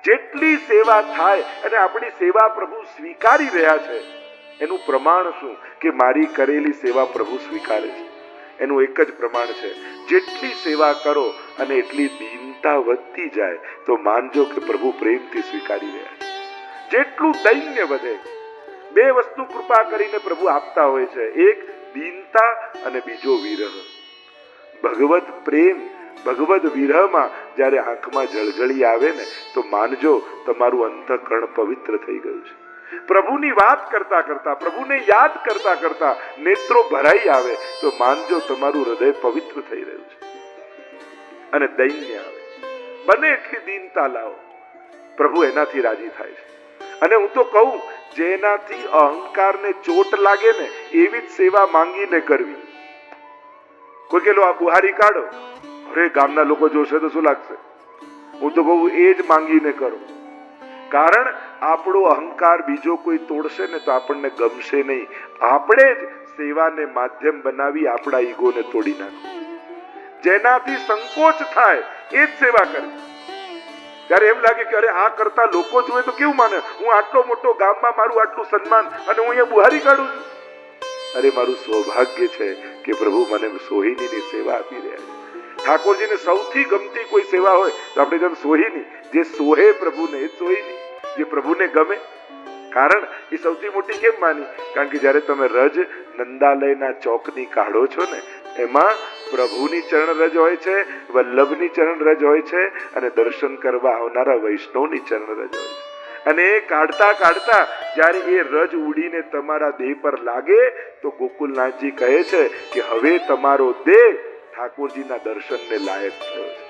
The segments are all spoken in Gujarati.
જેટલી સેવા થાય અને આપણી સેવા પ્રભુ સ્વીકારી રહ્યા છે, એનું પ્રમાણ શું કે મારી કરેલી સેવા પ્રભુ સ્વીકારે છે? એનું એક જ પ્રમાણ છે, જેટલી સેવા કરો અને એટલી દીનતા વધતી જાય તો માનજો કે પ્રભુ પ્રેમથી સ્વીકારી રહ્યા છે. જેટલું દૈન્ય વધે, બે વસ્તુ કૃપા કરીને પ્રભુ આપતા હોય છે, એક દીનતા અને બીજો વિરહ. ભગવત પ્રેમ, ભગવત વિરહમાં જ્યારે આંખમાં જળજળી આવે ને તો માનજો તમારું અંતઃકરણ પવિત્ર થઈ ગયું છે. પ્રભુની વાત કરતા કરતા, પ્રભુને યાદ કરતા કરતા નેત્રો ભરાઈ આવે તો માનજો તમારું હૃદય પવિત્ર થઈ રહ્યું છે. અને દૈન્ય આવે, બને એટલી દીનતા લાવો, પ્રભુ એનાથી રાજી થાય છે. અને હું તો કહું, જેનાથી અહંકારને ચોટ લાગે ને એવી જ સેવા માંગીને કરવી. કોઈ કે લો આ બુહારી કાઢો, અરે ગામના લોકો જોશે તો શું લાગશે? હું તો કહું એ જ માંગીને કરો. કારણ આપણો અહંકાર બીજો કોઈ તોડશે ને તો આપણને ગમશે નહીં. આપણે જ સેવાને માધ્યમ બનાવી આપણા ઈગોને તોડી નાખો. જેનાથી સંકોચ થાય એ જ સેવા કરવી. ત્યારે એમ લાગે કે અરે આ કરતા લોકો જોવે તો કેવું માને, હું આટલો મોટો ગામમાં મારું આટલું સન્માન અને હું અહીંયા બુહારી કાઢું છું. અરે મારું સૌભાગ્ય છે કે પ્રભુ મને સોહિનીની સેવા આપી રહ્યા છે. ઠાકોરજીને સૌથી ગમતી કોઈ સેવા હોય તો આપણે જેમ સોહિની, જે સોહે પ્રભુને એ સોહિની, જે પ્રભુને ગમે. કારણ એ સૌથી મોટી કેમ માની? કારણ કે જ્યારે તમે રજ નંદાલયના ચોકની કાઢો છો ને, એમાં પ્રભુની ચરણ રજ હોય છે, વલ્લભની ચરણ રજ હોય છે અને દર્શન કરવા આવનારા વૈષ્ણવની ચરણ રજ હોય છે. અને એ કાઢતા કાઢતા જ્યારે એ રજ ઉડીને તમારા દેહ પર લાગે તો ગોકુલનાથજી કહે છે કે હવે તમારો દેહ ઠાકોરજીના દર્શનને લાયક થયો છે.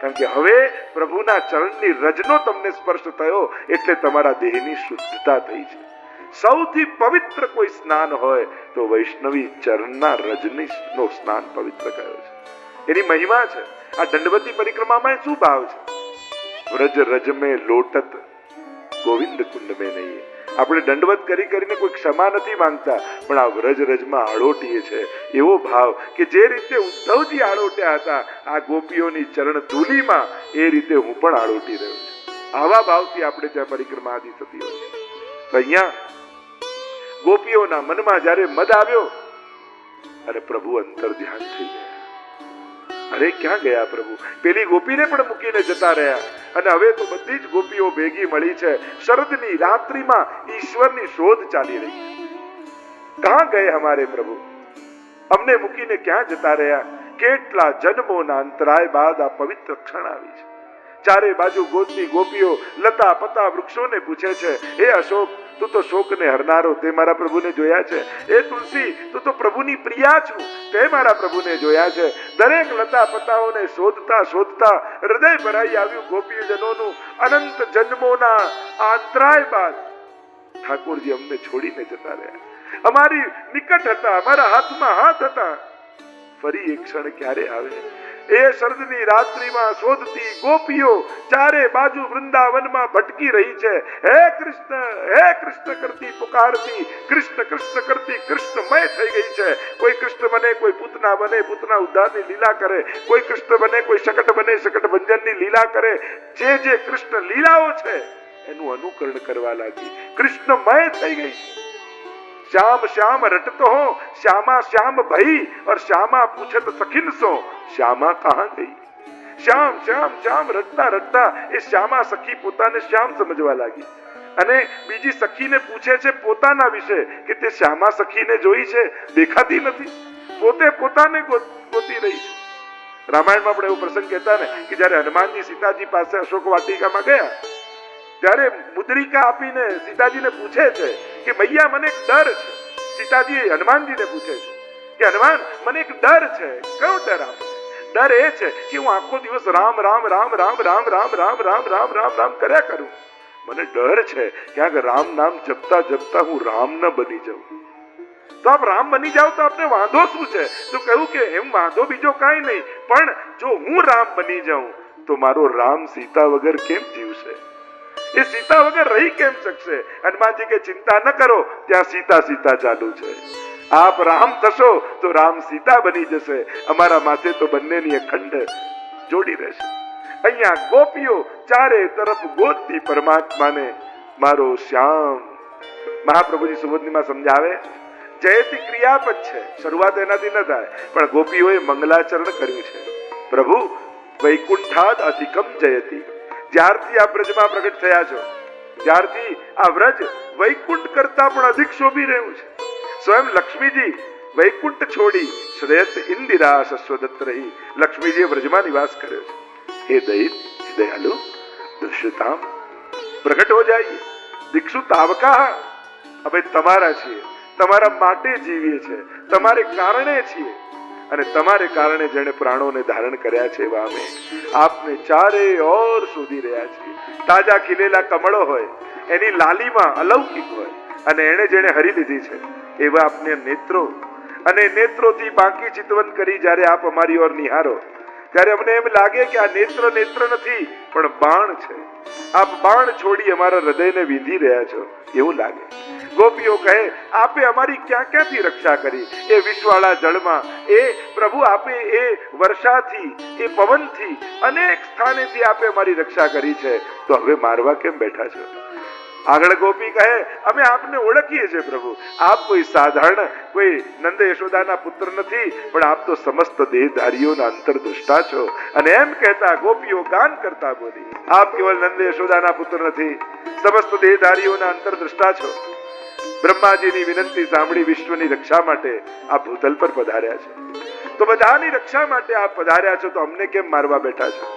કારણ કે હવે પ્રભુના ચરણની રજનો તમને સ્પર્શ થયો એટલે તમારા દેહની શુદ્ધતા થઈ છે. સૌથી પવિત્ર કોઈ સ્નાન હોય તો વૈષ્ણવી ચરણના રજનીનો સ્નાન પવિત્ર કયો છે. એની મહિમા છે. આ દંડવતી પરિક્રમામાં શું ભાવ છે? વ્રજ રજ મેં લોટત ગોવિંદ કુંડ મેં નહીં. આપણે દંડવત કરી કરીને કોઈ ક્ષમા નથી માંગતા, પણ આ વ્રજ રજમાં આળોટીએ છે એવો ભાવ કે જે રીતે ઉદ્ધવજી આળોટ્યા હતા આ ગોપીઓની ચરણ ધૂલીમાં, એ રીતે હું પણ આળોટી રહ્યો છું. આવા ભાવથી આપણે ત્યાં પરિક્રમા આદિ થતી હોય છે. તો અહીંયા ગોપીઓના મનમાં જ્યારે મદ આવ્યો અને પ્રભુ અંતર ધ્યાન થઈ ગયા. અરે ક્યાં ગયા પ્રભુ? પેલી ગોપીને પણ મૂકીને જતા રહ્યા અને હવે તો બધી જ ગોપીઓ ભેગી મળી છે. શરદની રાત્રિમાં ઈશ્વરની શોધ ચાલી રહી છે. કહાં ગયે હમારે પ્રભુ? અમને મૂકીને ક્યાં જતા રહ્યા? કેટલા જન્મોના અંતરાય બાદ આ પવિત્ર ક્ષણ આવી છે. ચારે બાજુ ગોતની ગોપીઓ લતા પતા વૃક્ષોને પૂછે છે, હે અશોક, તું તો શોકને હરનારો, તે મારા પ્રભુને જોયા છે? એ તુલસી, તું તો પ્રભુની પ્રિયા છું, તે મારા પ્રભુને જોયા છે? દરેક લતા પતાઓને શોધતા શોધતા હૃદય ભરાઈ આવ્યું ગોપીજનોનું. અનંત જન્મોના અંતરાય બાદ ઠાકોરજી અમને છોડીને જતા રહ્યા. અમારી નિકટ હતા, અમારા હાથમાં હાથ હતા. ફરી એક ક્ષણ ક્યારે આવે? એ શરદની રાત્રિમાં શોધતી ગોપીઓ ચારે બાજુ વૃંદાવનમાં ભટકી રહી છે. હે કૃષ્ણ કરતી પુકારતી, કૃષ્ણ કૃષ્ણ કરતી કૃષ્ણમય થઈ ગઈ છે. કોઈ કૃષ્ણ બને, કોઈ પૂતના બને, પૂતના ઉદ્ધારની લીલા કરે, કોઈ કૃષ્ણ બને, કોઈ શકટ બને, શકટ ભંજનની લીલા કરે. જે જે કૃષ્ણ લીલાઓ છે એનું અનુકરણ કરવા લાગી. કૃષ્ણમય થઈ ગઈ છે. श्याम श्याम रटतो हो, श्यामा श्याम भई और श्यामा पूछत सखिन सो, श्यामा कहां गई? श्याम श्याम श्याम रटता रटता એ શ્યામા સખી પોતાને શ્યામ સમજવા લાગી અને બીજી સખીને પૂછે છે પોતાના વિશે કે તે શ્યામા સખીને જોઈ છે? દેખાતી નથી. પોતે પોતાને ગોતી રહી છે. રામાયણમાં આપણે એવો પ્રસંગ કહેતા ને કે જ્યારે હનુમાનજી સીતાજી પાસે અશોક વાટિકામાં ગયા ત્યારે મુદ્રિકા આપીને સીતાજીને પૂછે છે કે ભૈયા મને એક ડર છે. સીતાજી હનુમાનજીને પૂછે છે કે હનુમાન મને એક ડર છે. કયો ડર આપે? ડર એ છે કે હું આખો દિવસ રામ રામ રામ રામ રામ રામ રામ રામ રામ રામ રામ કર્યા કરું. મને ડર છે ક્યાંક રામ નામ જપતા જપતા હું રામ ન બની જાઉં. તો આપ રામ બની જાઓ તો આપને વાંધો શું છે? તો કહ્યું કે એમ વાંધો બીજો કાંઈ નહીં, પણ જો હું રામ બની જાઉં તો મારો રામ સીતા વગર કેમ જીવશે? એ સીતા વગર રહી કેમ શકશે? હનુમાનજી કે ચિંતા ન કરો, ત્યાં સીતા સીતા ચાલુ છે. આપ રામ થશો તો રામ સીતા બની જશે. અમારા માથે તો બંનેની અખંડ જોડી રહેશે. અહીંયા ગોપીઓ ચારે તરફ ગોતતી પરમાત્માને, મારો શ્યામ. મહાપ્રભુજી સુબોધનીમાં સમજાવે, જયતી ક્રિયાપદ છે, શરૂઆત એનાથી ન થાય, પણ ગોપીઓએ મંગલાચરણ કર્યું છે. પ્રભુ વૈકુંઠાદ અધિકમ જયતી, જ્યારથી આ બ્રજમાં પ્રગટ થયા છો, જ્યારથી આ વ્રજ વૈકુંઠ કરતા પણ અધિક શોભી રહ્યું છે. સ્વયં લક્ષ્મીજી વૈકુંઠ છોડી શ્રેયસ ઇન્દિરા શશ્વદત્ત રહી લક્ષ્મીજીએ વ્રજમાં નિવાસ કર્યો છે. હે દૈત દયાલુ દૃશ્યતામ, પ્રગટ હો જાઈએ. દીક્ષુ તાવકા, અમે તમારા છીએ, તમારા માટે જીવીએ છીએ, તમારે કારણે છીએ, અને તમારે કારણે જેણે પ્રાણોને ધારણ કર્યા છે એવા અમે આપને ચારે ઓર શોધી રહ્યા છીએ. તાજા ખીલેલા કમળો હોય, એની લાલીમાં અલૌકિક હોય, અને એને જેણે હરી લીધી છે એવા આપને નેત્રો, અને નેત્રોથી બાકી ચિતવન કરી જ્યારે આપ અમારી ઓર નિહારો, ત્યારે અમને એમ લાગે કે આ નેત્ર નેત્ર નથી પણ બાણ છે. આપ બાણ છોડી અમારા હૃદયને વીંધી રહ્યા છો એવું લાગે. ગોપીઓ કહે, આપે અમારી ક્યાં ક્યાંથી રક્ષા કરી? એ વિષવાળા જળમાં, એ પ્રભુ આપે એ વર્ષાથી, એ પવનથી, અનેક સ્થાનેથી આપે અમારી રક્ષા કરી છે, તો હવે મારવા કેમ બેઠા છો? આગળ ગોપી કહે, અમે આપને ઓળખીએ છીએ પ્રભુ, આપ કોઈ સાધારણ, કોઈ નંદ યશોદાના પુત્ર નથી, પણ આપ તો સમસ્ત દેહધારીઓના અંતરદૃષ્ટા છો. અને એમ કહેતા ગોપીઓ ગાન કરતા બોલી, આપ કેવલ નંદ યશોદાના પુત્ર નથી, સમસ્ત દેહધારીઓના અંતરદૃષ્ટા છો. બ્રહ્માજીની વિનંતી સાંભળી વિશ્વની રક્ષા માટે આપ ભૂતલ પર પધાર્યા છો, તો બધાની રક્ષા માટે આપ પધાર્યા છો, તો અમને કેમ મારવા બેઠા છો?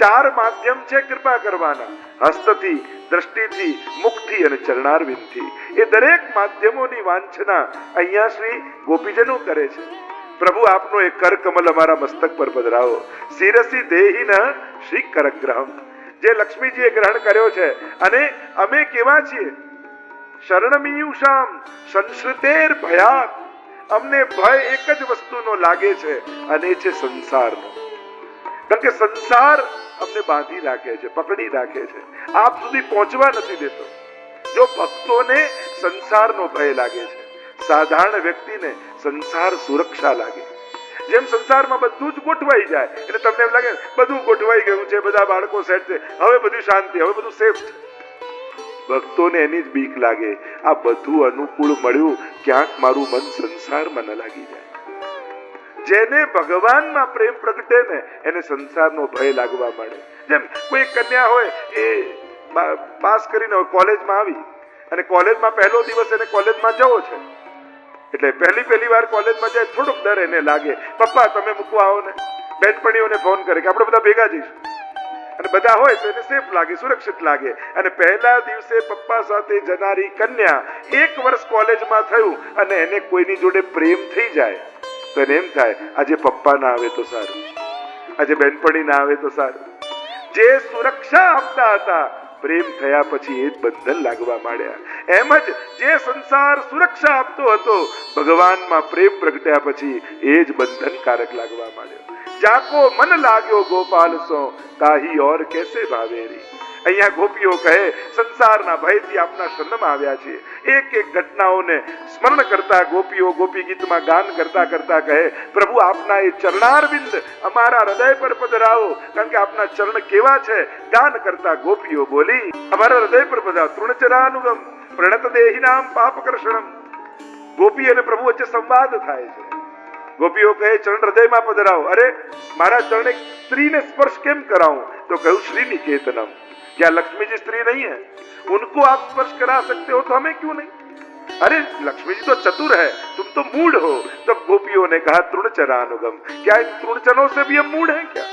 ચાર માધ્યમ છે કૃપા કરવાના, હસ્તથી, દ્રષ્ટિથી, મુખથી અને ચરણારવિંદથી. એ દરેક માધ્યમોની વાંછના અહીંયા શ્રી ગોપીજનો કરે છે. પ્રભુ આપનો એક કર કમલ અમારા મસ્તક પર પધરાવો. શિરસી દેહિન શ્રી કરગ્રહમ, જે લક્ષ્મીજીએ ગ્રહણ કર્યો છે. અને અમે કેવા છીએ? શરણમીયુષામ સંશ્રુતેર ભયાત, અમને ભય એક જ વસ્તુનો લાગે છે, અને એ છે સંસારનો. કારણ કે સંસાર અમને બાંધી રાખે છે, પકડી રાખે છે, આપ સુધી પહોંચવા નથી દેતો. જો ભક્તોને સંસારનો ભય લાગે છે, સાધારણ વ્યક્તિને સંસાર સુરક્ષા લાગે. જેમ સંસારમાં બધું જ ગોઠવાઈ જાય એટલે તમને એમ લાગે બધું ગોઠવાઈ ગયું છે, બધા બાળકો સેટ છે, હવે બધું શાંતિ, હવે બધું સેફ છે. ભક્તોને એની જ બીક લાગે, આ બધું અનુકૂળ મળ્યું, ક્યાંક મારું મન સંસારમાં ન લાગી જાય. જેને ભગવાનમાં પ્રેમ પ્રગટે ને એને સંસારનો ભય લાગવા માંડે. જેમ કોઈ કન્યા હોય, એ પાસ કરીને કોલેજમાં આવી, અને કોલેજમાં પહેલો દિવસ એને કોલેજમાં જવો છે, એટલે પહેલી વાર કોલેજમાં જાય, થોડોક ડર એને લાગે. પપ્પા તમે મૂકવા આવો ને, બેનપણીઓને ફોન કરે કે આપણે બધા ભેગા જઈશું, અને બધા હોય તો એને સેફ લાગે, સુરક્ષિત લાગે. અને પહેલા દિવસે પપ્પા સાથે જનારી કન્યા 1 વર્ષ કોલેજમાં થયું અને એને કોઈની જોડે પ્રેમ થઈ જાય, તો એને એમ થાય આજે પપ્પા ના આવે તો સારું, આજે બેનપણી ના આવે તો સારું. જે સુરક્ષા આપતા હતા, પ્રેમ થયા પછી એ જ બંધન લાગવા માંડ્યા. એમ જ જે સંસાર સુરક્ષા આપતો હતો, ભગવાનમાં પ્રેમ પ્રગટ્યા પછી એ જ બંધનકારક લાગવા માંડ્યો. જાકો મન લાગ્યો ગોપાલ સો, તાહી ઓર કેસે ભાવેરી. અહીંયા ગોપીઓ કહે, સંસારના ભયથી આપના શરણમાં આવ્યા છીએ. એક એક ઘટનાઓને સ્મરણ કરતા ગોપીઓ ગોપી ગીતમાં ગાન કરતા કરતા કહે, પ્રભુ આપના એ ચરણારવિંદ અમારા હૃદય પર પધરાવો, કારણ કે આપના ચરણ કેવા છે. ગાન કરતા ગોપીઓ બોલી, અમારા હૃદય પર પધરાવો. તૃણચરાનુગમ પ્રણત દેહિનામ પાપકર્ષણમ. ગોપી અને પ્રભુ વચ્ચે સંવાદ થાય છે. ગોપીઓ કહે, ચરણ હૃદયમાં પધરાવો. અરે મારા ચરણે સ્ત્રીને સ્પર્શ કેમ કરાऊं? तो कहूं श्री निकेतनम, क्या लक्ष्मी जी स्त्री नहीं है? उनको आप स्पर्श करा सकते हो तो हमें क्यों नहीं? अरे लक्ष्मी जी तो चतुर है, तुम तो मूढ़ हो. तो गोपियों ने कहा तृणचरानुगम, क्या इन तृणचरों से भी हम मूढ़ हैं क्या?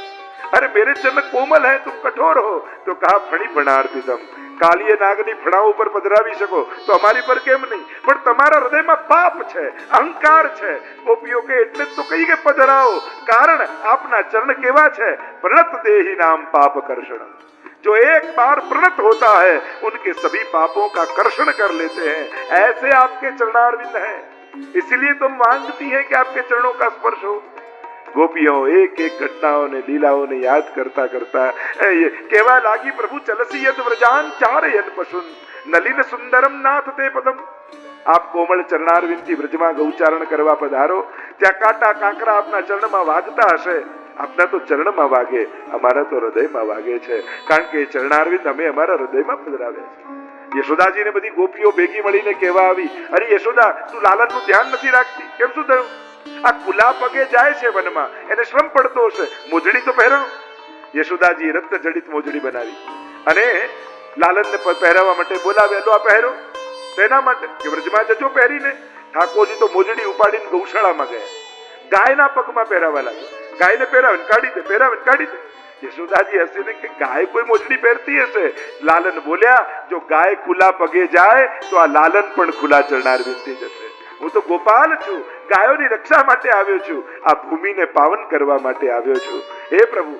अरे मेरे चरण कोमल है, तुम कठोर हो. तो कहा फणी फणार्पितम, કાલીય નાગની ફણા ઉપર પધરાવી શકો તો અમારી પર કેમ નહીં? પણ તમારા હૃદયમાં પાપ છે, અહંકાર છે. ગોપીઓ કે એટલે જ તો કહી કે પધરાવો, કારણ આપના ચરણ કેવા છે. પ્રણત દેહી નામ પાપ કર્ષણ, जो एक बार प्रणत होता है उनके सभी पापों का कर्षण कर लेते हैं. ऐसे आपके चरणारविंद हैं, इसलिए तुम मांगती हैं कि आपके चरणों का स्पर्श हो. गोपियों एक एक घटनाओं ने लीलाओं ने याद करता करता कहवा लागी, प्रभु चलसी यद व्रजान चारयन पशुन नलिन सुंदरम नाथ ते पदम. आप कोमल चरणारविंद થી વ્રજમાં ગૌચારણ કરવા પધારો, ત્યાં કાંટા કાંકરા આપના ચરણમાં વાગતા હશે, આપના તો ચરણમાં વાગે, અમારા તો હૃદયમાં વાગે છે, કારણ કે ચરણારવિંદ અમે અમારા હૃદયમાં પધરાવ્યા છે. યશોદાજીને બધી ગોપીઓ ભેગી મળીને કહેવા આવી, અરે યશોદા, તું લાલનનું ધ્યાન નથી રાખતી, કેમ શું થયું? આ કુલા પગે જાય છે વનમાં, એને શ્રમ પડતો હશે, મોજડી તો પહેરાવો. યશોદાજી રક્ત જડિત મોજડી બનાવી અને લાલનને પહેરાવવા માટે બોલાવ્યા. લો આ પહેરો. તેના માટે કે વ્રજમાં જજો પહેરીને. ઠાકોરજી તો મોજડી ઉપાડીને ગૌશાળામાં ગયા, ગાયના પગમાં પહેરાવા લાગ્યા. ગાયને પહેરાવે કાઢી દે, પહેરાવે કાઢી દે. યશોદાજી હસીને કે ગાય કોઈ મોજડી પહેરતી હશે? લાલન બોલ્યા, જો ગાય ખુલ્લા પગે જાય તો આ લાલન પણ ખુલ્લા ચરણાર વિનતી જશે. હું તો ગોપાલ છું, ગાયોની રક્ષા માટે આવ્યો છું, આ ભૂમિને પાવન કરવા માટે આવ્યો છું. હે પ્રભુ,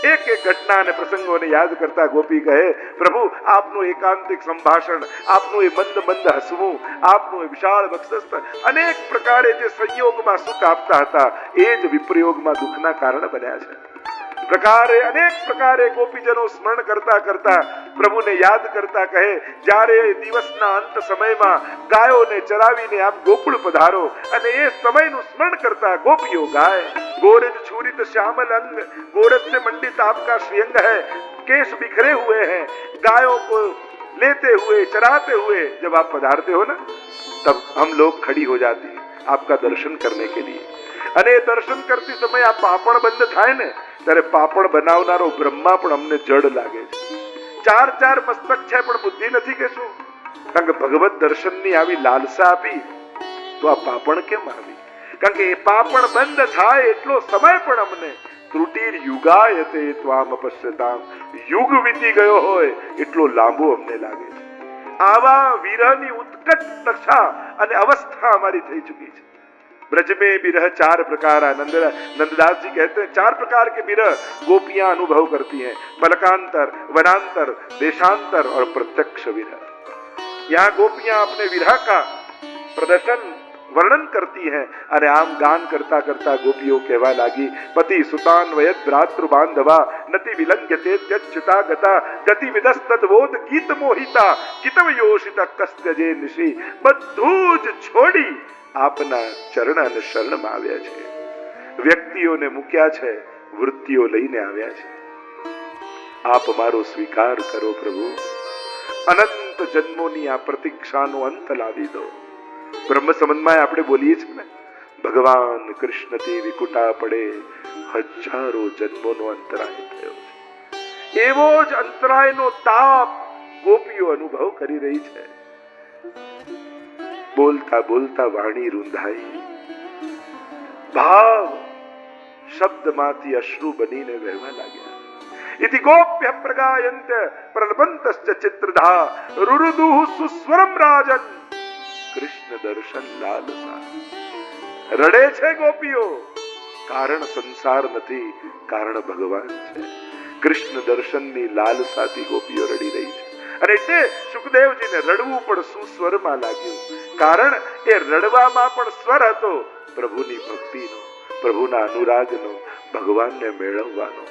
એક એક ઘટના અને પ્રસંગોને યાદ કરતા ગોપી કહે, પ્રભુ આપનું એકાંતિક સંભાષણ, આપનું એ મંદ મંદ હસવું, આપનું એ વિશાળ વક્ષસ્થ, અનેક પ્રકારે જે સંયોગમાં સુખ આપતા હતા એ જ વિપ્રયોગમાં દુઃખના કારણ બન્યા છે. અનેક પ્રકારે ગોપીજનો સ્મરણ કરતા કરતા પ્રભુને યાદ કરતા કહે, જ્યારે દિવસના અંત સમયમાં ગાયોને ચરાવીને આપ ગોકુળ પધારો અને એ સમયનું સ્મરણ કરતા ગોપીઓ ગાય, गोरज छूरित श्यामल अंग, गोरज से मंडित आपका श्रीअंग है, केश बिखरे हुए हैं, गायों को लेते हुए चराते हुए जब आप पधारते हो ना, तब हम लोग खड़ी हो जाती है आपका दर्शन करने के लिए. અને એ દર્શન કરતી સમયે આ પાપણ બંધ થાય ને, ત્યારે પાપણ બનાવનારો બ્રહ્મા પણ અમને જડ લાગે છે. ચાર મસ્તક છે પણ બુદ્ધિ નથી કે શું? કારણ કે ભગવત દર્શનની આવી લાલસા આપી તો આ પાપણ કેમ આવી? કારણ કે એ પાપણ બંધ થાય એટલો સમય પણ અમને ત્રુટિર યુગાયતે ત્વામ અપશ્યતામ, યુગ વીતી ગયો હોય એટલો લાંબો અમને લાગે છે. આવા વિરહની ઉત્કટ દશા અને અવસ્થા અમારી થઈ ચુકી છે. ब्रज में विरह चार प्रकार, नंददास जी कहते हैं 4 प्रकार के विरह गोपियां अनुभव करती हैं, पलकांतर, वनांतर, देशांतर और प्रत्यक्ष विरह. यहाँ गोपियां अपने विरह का प्रदर्शन वर्णन करती हैं અને આમ ગાન કરતા કરતા ગોપીઓ કહેવા લાગી, પતિ સુતાન વયદ ભ્રાતૃ બાંધવા નતિ વિલંઘ્યતે ત્યચ્યુતા ગતા ગતિ વિદસ્તદવોદ ગીત મોહિતા ગીતવ યોષિત કસ્ત્યજે નિશી. બધું જ છોડી આપના ચરણ અને શરણમાં આવ્યા છે. વ્યક્તિઓને મૂક્યા છે, વૃત્તિઓ લઈને આવ્યા છે. આપ મારો સ્વીકાર કરો પ્રભુ, અનંત જન્મોની આ પ્રતીક્ષાનો અંત લાવી દો. બ્રહ્મ સંબંધમાં આપણે બોલીએ છીએ ને, ભગવાન કૃષ્ણથી વિકુટા પડે હજારો જન્મોનો અંતરાય થયો છે. એવો જ અંતરાયનો તાપ ગોપીઓ અનુભવ કરી રહી છે. બોલતા બોલતા વાણી રૂંધાઈ, ભાવ શબ્દમાંથી અશ્રુ બનીને વહેવા લાગ્યા. इति गोप्य प्रगायन्त प्रलपन्तश्च चित्रधा रुरुदुः सुस्वरम રાજન. કૃષ્ણ દર્શન લાલસા. રડે છે ગોપીઓ, કારણ સંસાર નથી, કારણ ભગવાન છે. કૃષ્ણ દર્શનની લાલસાથી ગોપીઓ રડી રહી છે. અને એટલે સુખદેવજીને રડવું પણ સુસ્વરમાં લાગ્યું, કારણ એ રડવામાં પણ સ્વર હતો પ્રભુની ભક્તિનો, પ્રભુના અનુરાગનો, ભગવાનને મેળવવાનો.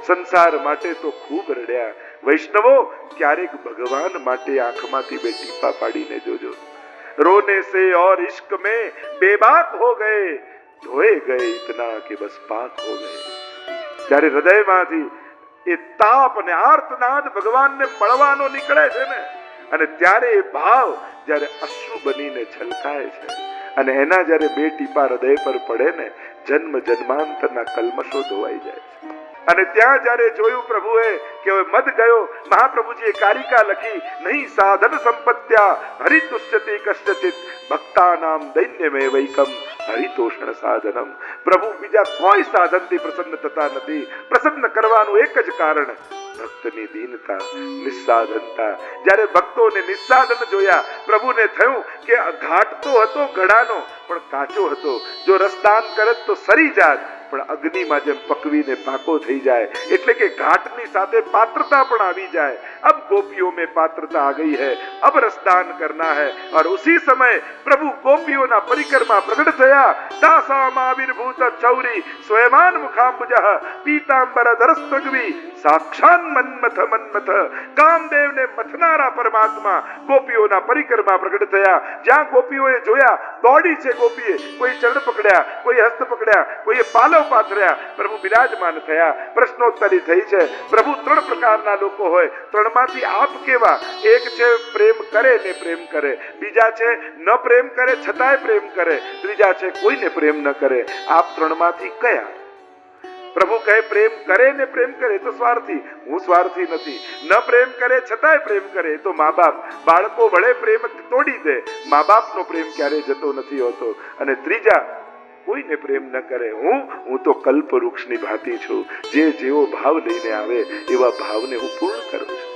સંસાર માટે તો ખૂબ રડ્યા. વૈષ્ણવો, ક્યારેક ભગવાન માટે આંખમાંથી બે ટીપા પાડીને જોજો. રોને સે ઓર ઇશ્ક में बेबाक हो गए, धोए गए इतना कि बस पाक हो गए. જ્યારે હૃદયમાંથી એ તાપ અને આર્તનાદ ભગવાનને મળવાનો નીકળે છે ને, અને ત્યારે એ ભાવ જ્યારે અશ્રુ બનીને છલકાય છે અને એના જ્યારે બે ટીપા હૃદય પર પડે ને, જન્મ જન્માંતરના કલ્મશો ધોવાઈ જાય છે. અને ત્યાં જ્યારે જોયું પ્રભુએ કે હવે મદ ગયો, મહાપ્રભુજીએ કાલિકા લખી, નહીં સાધન સંપત્ત્યા હરિતુષ્યતિ કશ્ચિત ભક્તાનામ દૈન્યમે વૈકમ હરિતોષણ સાધનમ. પ્રભુ બીજા કોઈ સાધનથી પ્રસન્ન થતા નથી. પ્રસન્ન કરવાનું એક જ કારણ, ભક્તની દીનતા, નિસ્સાધનતા. જ્યારે ભક્તોને નિસ્સાધન જોયા, પ્રભુને થયું કે ઘાટ તો હતો ઘડાનો, પણ કાચો હતો. જો રસદાન કરત તો સરી જાત, પણ અગ્નિમાં જેમ પકવીને પાકો થઈ જાય, એટલે કે ઘાટની સાથે પાત્રતા પણ આવી જાય. अब गोपियों में पात्रता आ गई है, अब रसदान करना है। और उसी समय प्रभु गोपियों परिक्रमा प्रकट थया। तासामाविर्भूत चौरी स्वयमान मुखाम्बुजः पीतांबर धरस्तग्वी साक्षात मन्मथ मन्मथ। कामदेव ने मथनारा परमात्मा गोपियों परिक्रमा प्रकट थया। જ્યાં ગોપીઓએ જોયા, દોડી છે ગોપીએ, કોઈ ચરણ પકડ્યા, કોઈ હસ્ત પકડ્યા, કોઈએ પાલવ પાથર્યા, પ્રભુ બિરાજમાન થયા, પ્રશ્નોત્તરી થઈ છે। પ્રભુ ત્રણ પ્રકારના લોકો હોય, ત્રણમાંથી આપ કેવા? એક છે પ્રેમ કરે ને પ્રેમ કરે, બીજા છે ન પ્રેમ કરે છતાંય પ્રેમ કરે, ત્રીજા છે કોઈને પ્રેમ ન કરે। આપ ત્રણમાંથી કયા? પ્રભુ કહે પ્રેમ કરે ને પ્રેમ કરે તો સ્વાર્થી, હું સ્વાર્થી નથી। ન પ્રેમ કરે છતાંય પ્રેમ કરે તો મા બાપ। બાળકો વડે પ્રેમ તોડી દે, મા બાપનો પ્રેમ ક્યારેય જતો નથી હોતો। અને ત્રીજા કોઈને પ્રેમ ન કરે, હું તો કલ્પ વૃક્ષની ભાંતિ છું, જે જેવો ભાવ લઈને આવે એવા ભાવને હું પૂર્ણ કરું છું।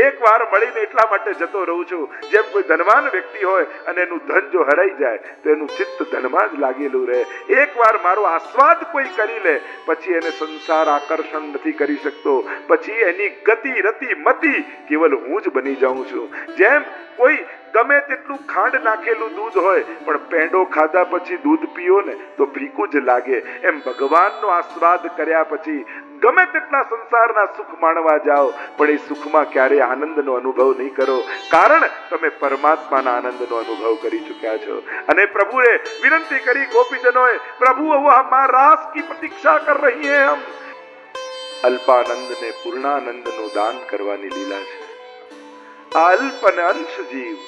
એક વાર મળીને એટલા માટે જતો રહું છું, જેમ કોઈ ધનવાન વ્યક્તિ હોય અને એનું ધન જો હરાઈ જાય તો એનું ચિત્ત ધનમાં જ લાગેલું રહે। એક વાર મારો આસ્વાદ કોઈ કરી લે, પછી એને સંસાર આકર્ષણ નથી કરી શકતો, પછી એની ગતિ રતિ મતિ કેવલ હું જ બની જાઉં છું। જેમ કોઈ ગમે તેટલું ખાંડ નાખેલું દૂધ હોય પણ પેંડો ખાધા પછી દૂધ પીઓ ને તો ફીકું જ લાગે, એમ ભગવાનનો આસ્વાદ કર્યા પછી ગમે તેટલા સંસારના સુખ માણવા જાઓ પણ એ સુખમાં ક્યારેય આનંદનો અનુભવ નહીં કરો, કારણ તમે પરમાત્માના આનંદનો અનુભવ કરી ચૂક્યા છો। અને પ્રભુએ વિનંતી કરી ગોપીજનોએ, પ્રભુ वो हमारा रास की प्रतीक्षा कर रही है, हम અલ્પાનંદ ને પૂર્ણાનંદનો દાન કરવાની લીલા છે। આ અલ્પ અને અંશ જીવ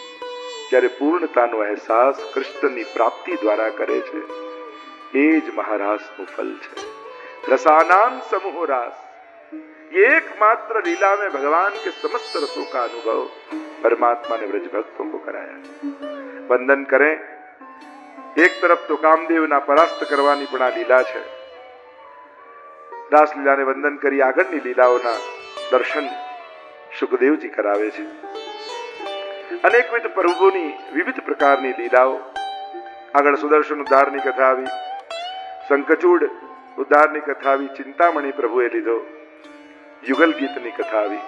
જ્યારે પૂર્ણતાનો અહેસાસ કૃષ્ણની પ્રાપ્તિ દ્વારા કરે છે, એ જ મહારાસનું ફલ છે। रसानाम समूह रास, ये एकमात्र लीला में भगवान के समस्त रसों का अनुभव परमात्मा ने ब्रज भक्तों को कराया। वंदन करें। एक तरफ तो कामदेव ना परास्त करवानी पण आ લીલા છે, રાસલીલાને વંદન કરી આગળની લીલાઓના દર્શન સુખદેવજી કરાવે છે। અનેકવિધ પ્રભુની વિવિધ પ્રકારની લીલાઓ, આગળ સુદર્શન ઉદ્ધારની કથા આવી, શંખચૂડ ઉદ્ધારની કથા આવી, ચિંતામણી પ્રભુએ લીધો, યુગલ ગીતની કથા આવી,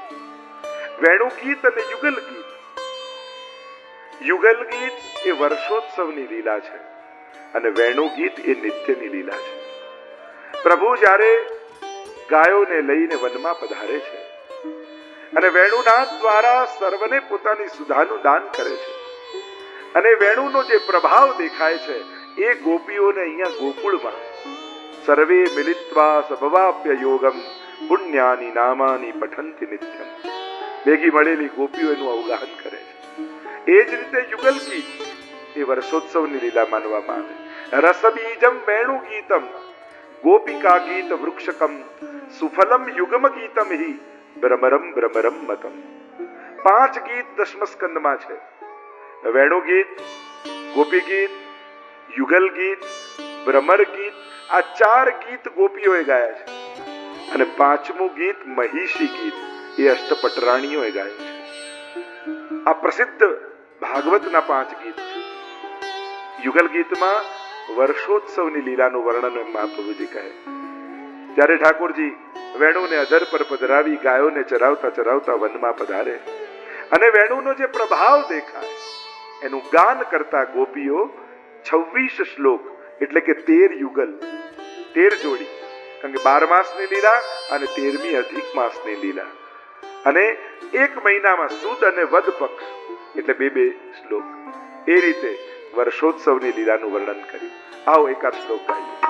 વેણુ ગીત અને યુગલ ગીત। યુગલ ગીત એ વર્ષોત્સવની લીલા છે અને વેણુ ગીત એ નિત્યની લીલા છે। પ્રભુ જ્યારે ગાયોને લઈને વનમાં પધારે છે અને વેણુનાદ દ્વારા સર્વને પોતાની સુધાનું દાન કરે છે, અને વેણુનો જે પ્રભાવ દેખાય છે એ ગોપીઓને અહીંયા ગોકુળમાં સર્વે મિલિત્વા સભવાપ્ય યોગમ પુણ્યાની નામાની પઠંતિ નિત્યમ, ભેગી મળેલી ગોપીઓ એનું અવગાહન કરે છે। એ જ રીતે યુગલ ગીત એ વર્ષોત્સવની લીલા માનવામાં આવે। રસબીજમ વેણુ ગીતમ ગોપિકા ગીત વૃક્ષકમ સુફલમ યુગમ ગીતમ હિ ભ્રમરમ ભ્રમરમ મતમ। 5 ગીત દશમ સ્કંદમાં છે, વેણુ ગીત, ગોપી ગીત, યુગલ ગીત, ભ્રમર ગીત। આ 4 ગીત ગોપીઓએ ગાયા છે અને 5મું ગીત મહિષી ગીત એ અષ્ટપટરાણીઓએ ગાયું છે। આ પ્રસિદ્ધ ભાગવતના 5 ગીત છે। યુગલ ગીતમાં વર્ષોત્સવની લીલાનું વર્ણન મહાપ્રભુજી કહે, ત્યારે ઠાકોરજી વેણુને અધર પર પધરાવી ગાયોને ચરાવતા ચરાવતા વનમાં પધારે અને વેણુનો જે પ્રભાવ દેખાય એનું ગાન કરતા ગોપીઓ 26 શ્લોક એટલે કે 13 યુગલ, 13 જોડી, કારણ કે 12 માસની લીલા અને 13મી અધિક માસની લીલા, અને 1 મહિનામાં સુદ અને વદ પક્ષ એટલે 2 શ્લોક, એ રીતે વર્ષોત્સવની લીલાનું વર્ણન કર્યું। આવો એકાદ શ્લોક ગાઈએ।